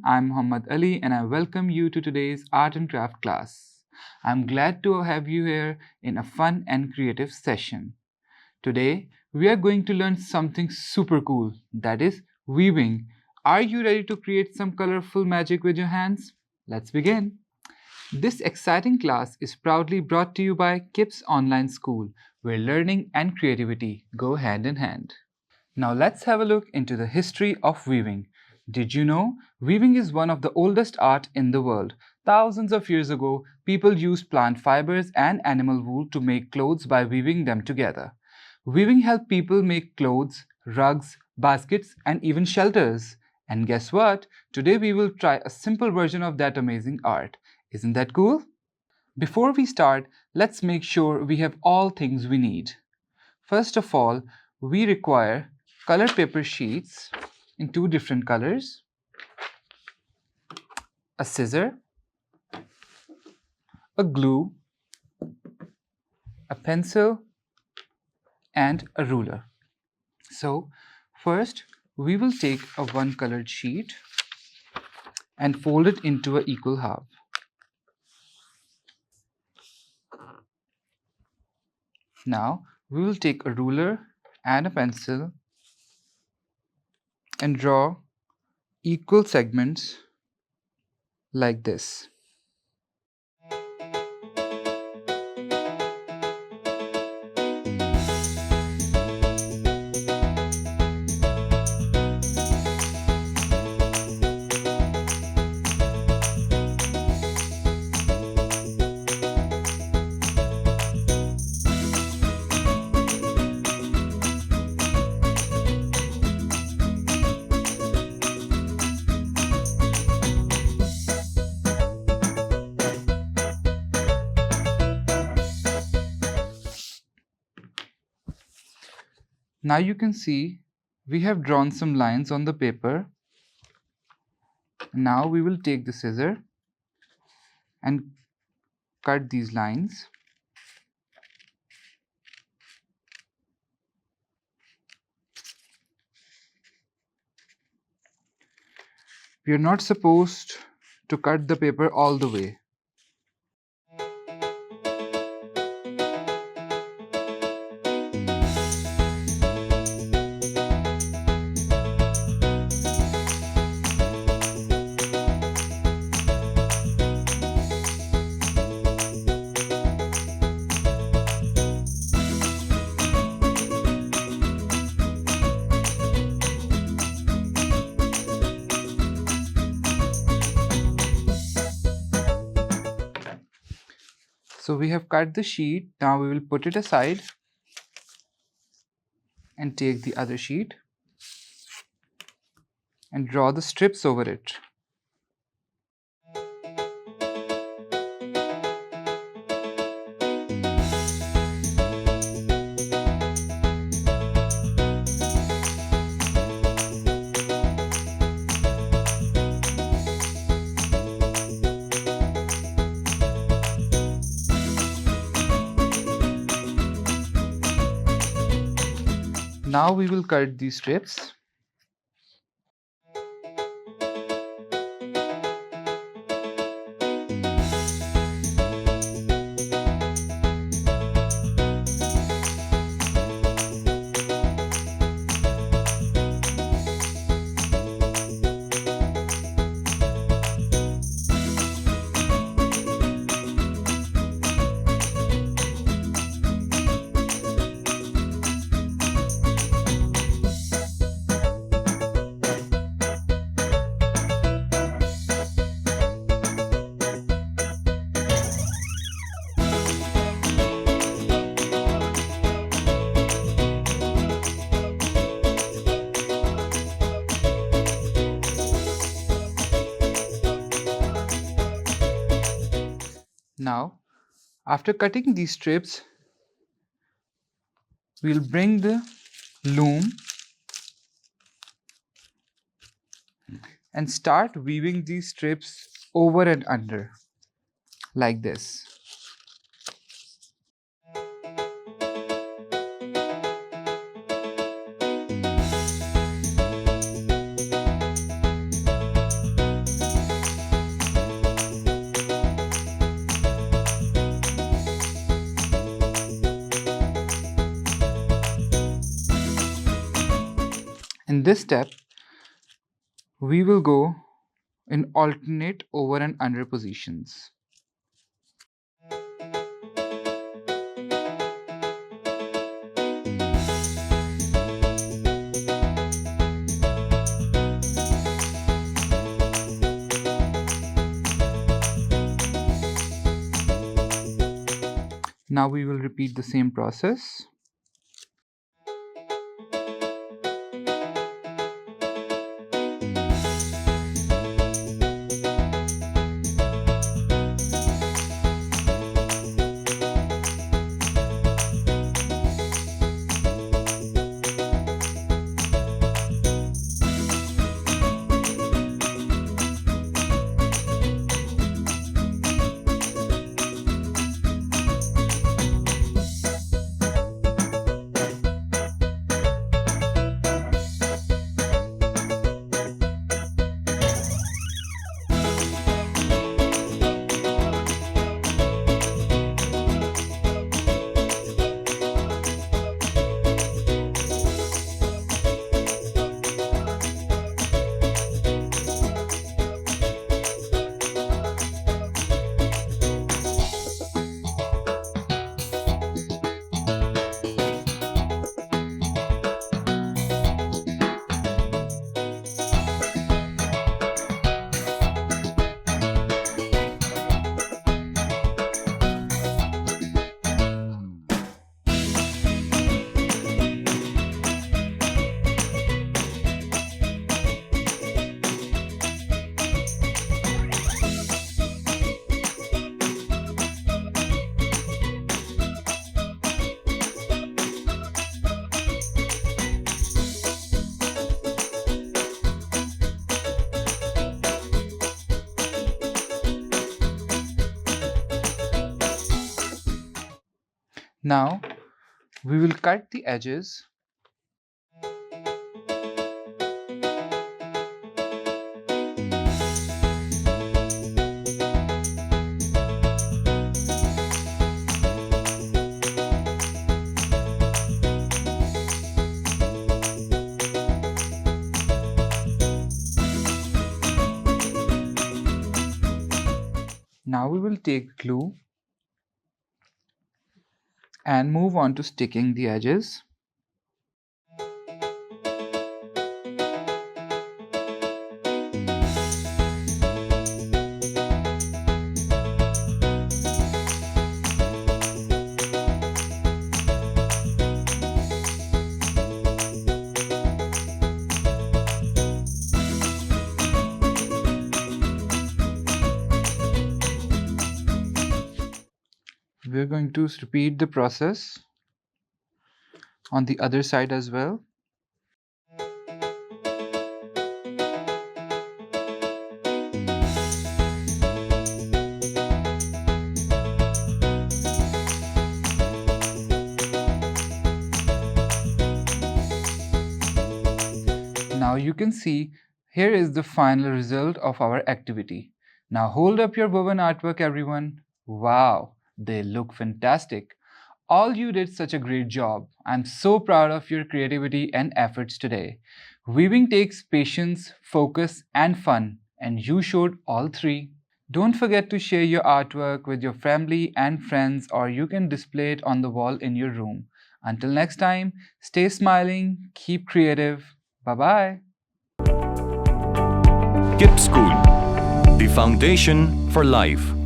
I'm 𝗏𝗏𝗏𝗏 and I welcome you to today's art and craft class. I'm glad to have you here in a fun and creative session. Today, we are going to learn something super cool, that is weaving. Are you ready to create some colorful magic with your hands? Let's begin. This exciting class is proudly brought to you by KIPS Online School, where learning and creativity go hand in hand. Now let's have a look into the history of weaving. Did you know weaving is one of the oldest art in the world? Thousands of years ago, people used plant fibers and animal wool to make clothes by weaving them together. Weaving helped people make clothes, rugs, baskets, and even shelters. And guess what? Today we will try a simple version of that amazing art. Isn't that cool? Before we start, let's make sure we have all things we need. First of all, we require color paper sheets in two different colors, a scissor, a glue, a pencil, and a ruler. So first we will take a one colored sheet and fold it into an equal half. Now we will take a ruler and a pencil and draw equal segments like this. Now you can see we have drawn some lines on the paper. Now we will take the scissor and cut these lines. We are not supposed to cut the paper all the way. So we have cut the sheet. Now we will put it aside and take the other sheet and draw the strips over it. Now we will cut these strips. Now, after cutting these strips, we'll bring the loom and start weaving these strips over and under like this. this step, we will go in alternate over and under positions. Now we will repeat the same process. Now we will cut the edges. Now we will take glue and move on to sticking the edges. We're going to repeat the process on the other side as well. Now you can see here is the final result of our activity. Now hold up your woven artwork, everyone. Wow, they look fantastic. All you did such a great job. I'm so proud of your creativity and efforts today. Weaving takes patience, focus, and fun, and you showed all three. Don't forget to share your artwork with your family and friends, or you can display it on the wall in your room. Until next time, stay smiling, keep creative. Bye-bye. KIPS School, the foundation for life.